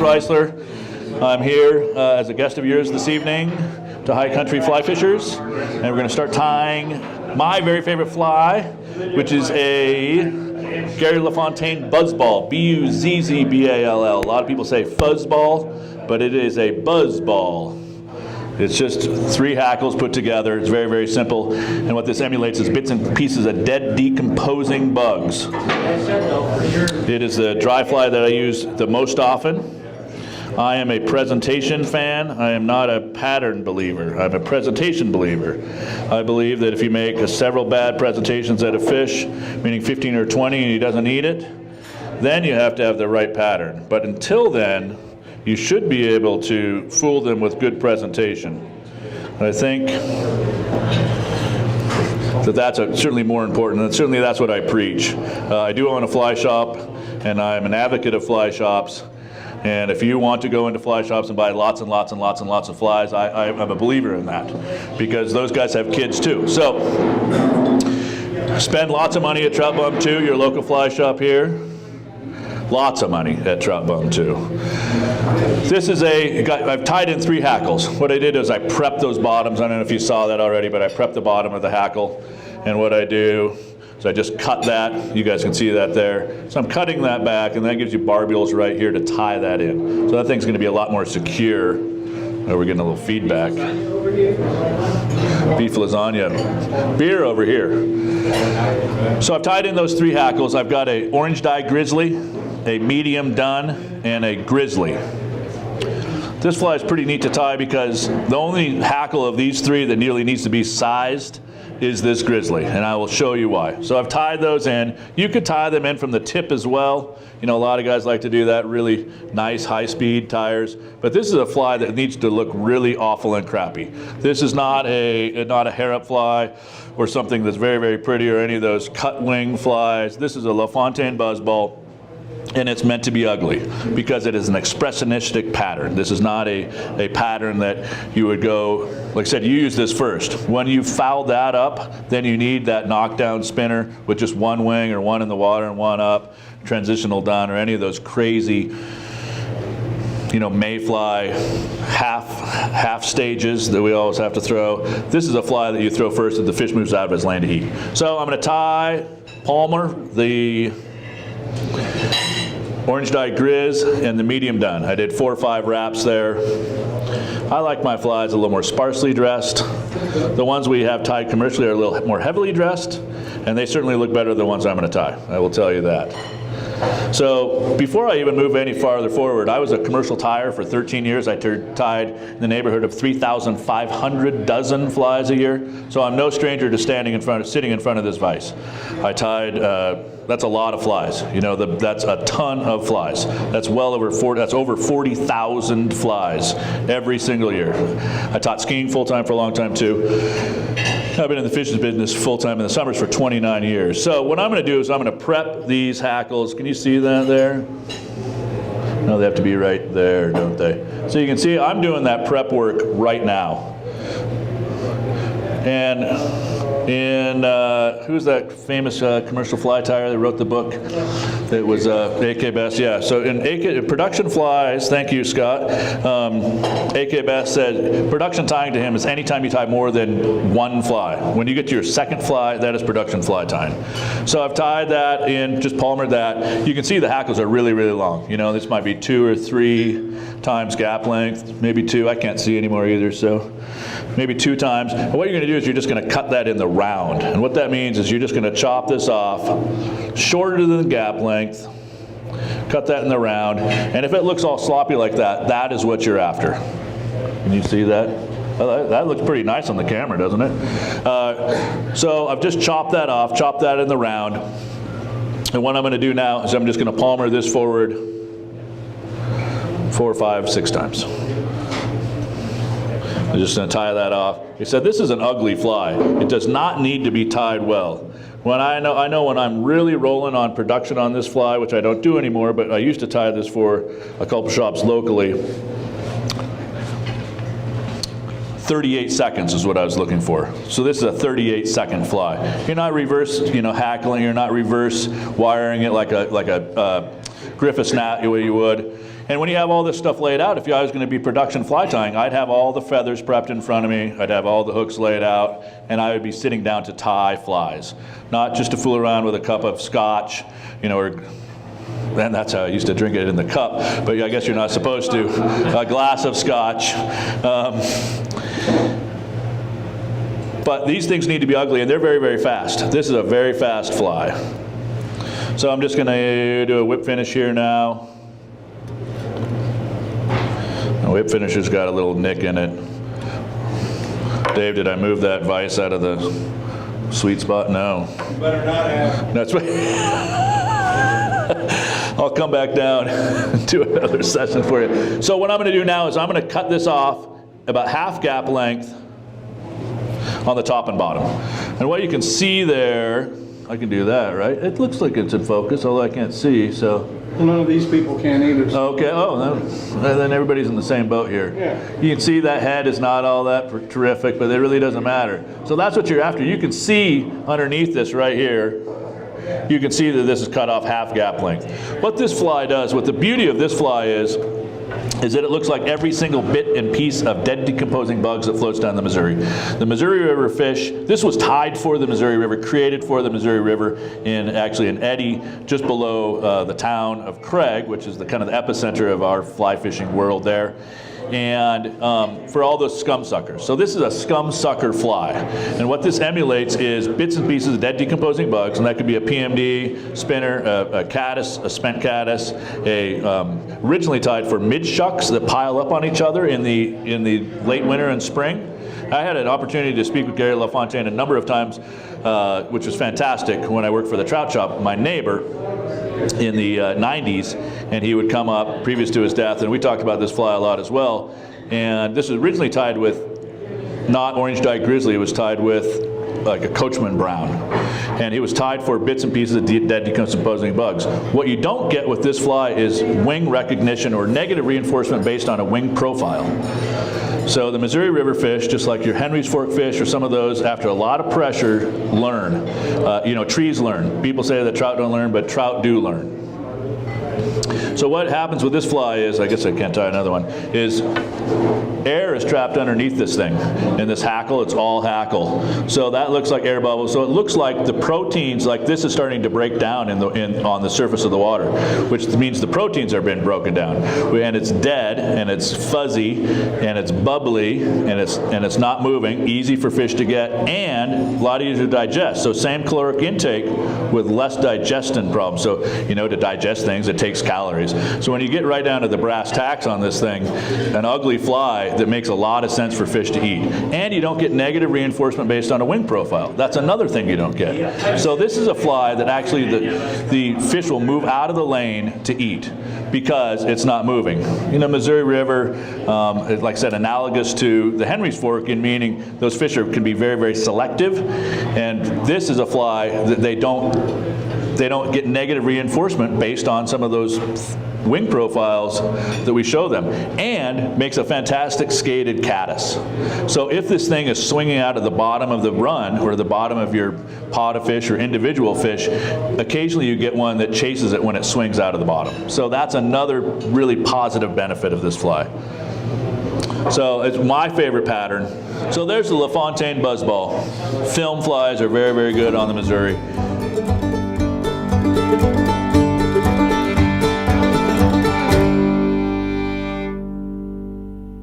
Raisler. I'm here as a guest of yours this evening to High Country Fly Fishers, and we're going to start tying my very favorite fly, which is a Gary LaFontaine buzzball, B-U-Z-Z-B-A-L-L. A lot of people say fuzzball, but it is a buzzball. It's just 3 hackles put together. It's very, very simple. And what this emulates is bits and pieces of dead, decomposing bugs. It is the dry fly that I use the most often. I am a presentation fan. I am not a pattern believer. I'm a presentation believer. I believe that if you make several bad presentations at a fish, meaning 15 or 20, and he doesn't eat it, then you have to have the right pattern. But until then, you should be able to fool them with good presentation. I think that that's certainly more important, and certainly that's what I preach. I do own a fly shop, and I'm an advocate of fly shops. And if you want to go into fly shops and buy lots and lots and lots and lots of flies, I'm a believer in that, because those guys have kids too. So spend lots of money at Trout Bum 2, your local fly shop here. Lots of money at Trout Bum 2. This is I've tied in 3 hackles. What I did is I prepped those bottoms. I don't know if you saw that already, but I prepped the bottom of the hackle. And what I do is I just cut that. You guys can see that there. So I'm cutting that back, and that gives you barbules right here to tie that in. So that thing's going to be a lot more secure. Oh, we're getting a little feedback. Beef lasagna. Beer over here. So I've tied in those 3 hackles. I've got a orange dye grizzly, a medium dun, and a grizzly. This fly is pretty neat to tie because the only hackle of these 3 that nearly needs to be sized is this grizzly, and I will show you why. So I've tied those in. You could tie them in from the tip as well. You know, a lot of guys like to do that, really nice high-speed tires. But this is a fly that needs to look really awful and crappy. This is not a hair-up fly or something that's very, very pretty or any of those cut-wing flies. This is a LaFontaine buzzball, and it's meant to be ugly because it is an expressionistic pattern. This is not a pattern that you would go, like I said, you use this first. When you foul that up, then you need that knockdown spinner with just 1 wing or 1 in the water and 1 up, transitional down, or any of those crazy, you know, mayfly half stages that we always have to throw. This is a fly that you throw first if the fish moves out of his lane to eat. So I'm going to tie Palmer, the orange dye grizz, and the medium dun. I did 4 or 5 wraps there. I like my flies a little more sparsely dressed. The ones we have tied commercially are a little more heavily dressed, and they certainly look better than the ones I'm going to tie. I will tell you that. So before I even move any farther forward, I was a commercial tyer for 13 years. I tied in the neighborhood of 3,500 dozen flies a year. So I'm no stranger to sitting in front of this vise. I tied, that's a lot of flies. You know, that's a ton of flies. That's well over that's over 40,000 flies every single year. I taught skiing full-time for a long time too. I've been in the fishing business full-time in the summers for 29 years. So what I'm going to do is I'm going to prep these hackles. Can you see that there? No, they have to be right there, don't they? So you can see I'm doing that prep work right now. And who's that famous commercial fly tyer that wrote the book? It was AK Best, yeah. So in production flies, thank you, Scott. AK Best said production tying to him is anytime you tie more than 1 fly. When you get to your 2nd fly, that is production fly tying. So I've tied that in, just palmered that. You can see the hackles are really, really long. You know, this might be 2 or 3 times gap length, maybe 2. I can't see anymore either, so maybe 2 times. And what you're going to do is you're just going to cut that in the round. And what that means is you're just going to chop this off shorter than the gap length, cut that in the round, and if it looks all sloppy like that, that is what you're after. Can you see that? That looks pretty nice on the camera, doesn't it? So I've just chopped that off, chopped that in the round, and what I'm going to do now is I'm just going to palmer this forward 4, 5, 6 times. I'm just going to tie that off. He said, this is an ugly fly. It does not need to be tied well. When I know when I'm really rolling on production on this fly, which I don't do anymore, but I used to tie this for a couple shops locally. 38 seconds is what I was looking for. So this is a 38-second fly. You're not reverse, hackling. You're not reverse wiring it like a Griffiths gnat the way you would. And when you have all this stuff laid out, if I was going to be production fly tying, I'd have all the feathers prepped in front of me, I'd have all the hooks laid out, and I would be sitting down to tie flies. Not just to fool around with a cup of scotch, you know, or and that's how I used to drink it in the cup, but I guess you're not supposed to. A glass of scotch. But these things need to be ugly, and they're very, very fast. This is a very fast fly. So I'm just going to do a whip finish here now. The whip finisher's got a little nick in it. Dave, did I move that vise out of the sweet spot? No. You better not have. That's right. I'll come back down and do another session for you. So what I'm going to do now is I'm going to cut this off about half gap length on the top and bottom. And what you can see there, I can do that, right? It looks like it's in focus, although I can't see, so. Well, none of these people can either. So. Okay, then everybody's in the same boat here. Yeah. You can see that head is not all that terrific, but it really doesn't matter. So that's what you're after. You can see underneath this right here, you can see that this is cut off half gap length. What this fly does, what the beauty of this fly is that it looks like every single bit and piece of dead decomposing bugs that floats down the Missouri. The Missouri River fish, this was tied for the Missouri River, created for the Missouri River in actually an eddy just below the town of Craig, which is the kind of the epicenter of our fly fishing world there. And for all those scum suckers. So this is a scum sucker fly. And what this emulates is bits and pieces of dead decomposing bugs, and that could be a PMD, spinner, a caddis, a spent caddis, originally tied for mid-shucks that pile up on each other in the late winter and spring. I had an opportunity to speak with Gary LaFontaine a number of times, which was fantastic when I worked for the trout shop, my neighbor, in the 90s, and he would come up previous to his death, and we talked about this fly a lot as well. And this was originally tied with not orange-dyed grizzly, it was tied with like a coachman brown. And he was tied for bits and pieces of dead decomposing bugs. What you don't get with this fly is wing recognition or negative reinforcement based on a wing profile. So the Missouri River fish, just like your Henry's Fork fish or some of those, after a lot of pressure, learn. Trees learn. People say that trout don't learn, but trout do learn. So what happens with this fly is, I guess I can't tie another one, is air is trapped underneath this thing. In this hackle, it's all hackle. So that looks like air bubbles. So it looks like the proteins, like this is starting to break down on the surface of the water, which means the proteins are being broken down. And it's dead, and it's fuzzy, and it's bubbly, and it's not moving, easy for fish to get, and a lot easier to digest. So same caloric intake with less digestion problems. So, to digest things, it takes calories. So when you get right down to the brass tacks on this thing, an ugly fly that makes a lot of sense for fish to eat. And you don't get negative reinforcement based on a wing profile. That's another thing you don't get. So this is a fly that actually the fish will move out of the lane to eat because it's not moving. Missouri River, like I said, analogous to the Henry's Fork in meaning those fish can be very, very selective. And this is a fly that they don't get negative reinforcement based on some of those wing profiles that we show them, and makes a fantastic skated caddis. So if this thing is swinging out of the bottom of the run or the bottom of your pod of fish or individual fish, occasionally you get one that chases it when it swings out of the bottom. So that's another really positive benefit of this fly. So it's my favorite pattern. So there's the LaFontaine buzzball. Film flies are very, very good on the Missouri.